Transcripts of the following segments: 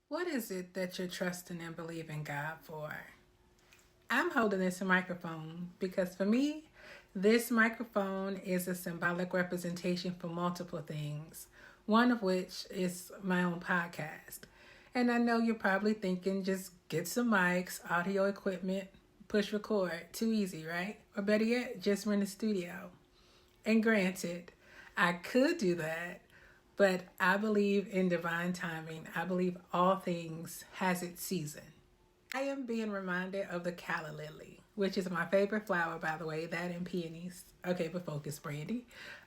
What is it that you're trusting and believing God for? I'm holding this microphone because for me, this microphone is a symbolic representation for multiple things, one of which is my own podcast. And I know you're probably thinking just get some mics, audio equipment, push record. Too easy, right? Or better yet, just rent a studio. And granted, I could do that, but I believe in divine timing. I believe all things has its season. I am being reminded of the calla lily, which is my favorite flower, by the way, that and peonies. Okay, but focus, Brandy.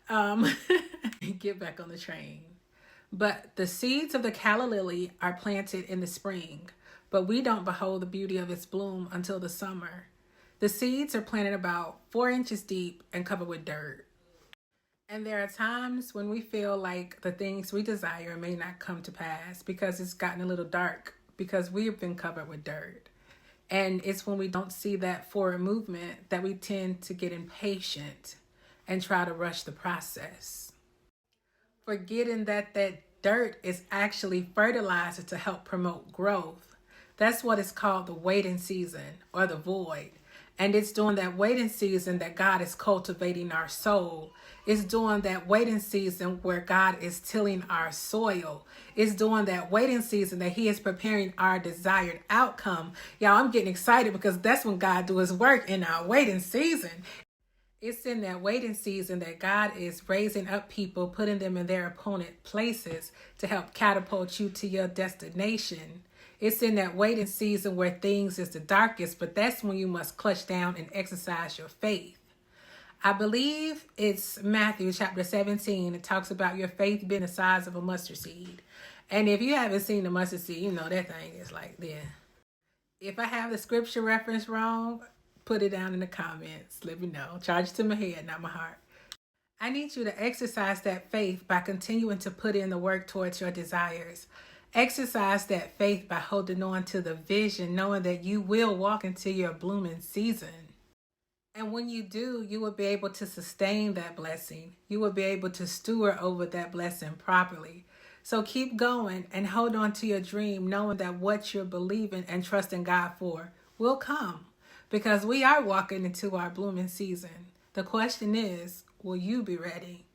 Um, get back on the train. But the seeds of the calla lily are planted in the spring, but we don't behold the beauty of its bloom until the summer. The seeds are planted about 4 inches deep and covered with dirt. And there are times when we feel like the things we desire may not come to pass because it's gotten a little dark because we've been covered with dirt. And it's when we don't see that forward movement that we tend to get impatient and try to rush the process, forgetting that dirt is actually fertilizer to help promote growth. That's what is called the waiting season or the void. And it's during that waiting season that God is cultivating our soul. It's during that waiting season where God is tilling our soil. It's during that waiting season that He is preparing our desired outcome. Y'all, I'm getting excited because that's when God do His work, in our waiting season. It's in that waiting season that God is raising up people, putting them in their appointed places to help catapult you to your destination. It's in that waiting season where things is the darkest, but that's when you must clutch down and exercise your faith. I believe it's Matthew chapter 17. It talks about your faith being the size of a mustard seed. And if you haven't seen the mustard seed, you know that thing is like there. If I have the scripture reference wrong, put it down in the comments. Let me know. Charge it to my head, not my heart. I need you to exercise that faith by continuing to put in the work towards your desires. Exercise that faith by holding on to the vision, knowing that you will walk into your blooming season. And when you do, you will be able to sustain that blessing. You will be able to steward over that blessing properly. So keep going and hold on to your dream, knowing that what you're believing and trusting God for will come. Because we are walking into our blooming season. The question is, will you be ready?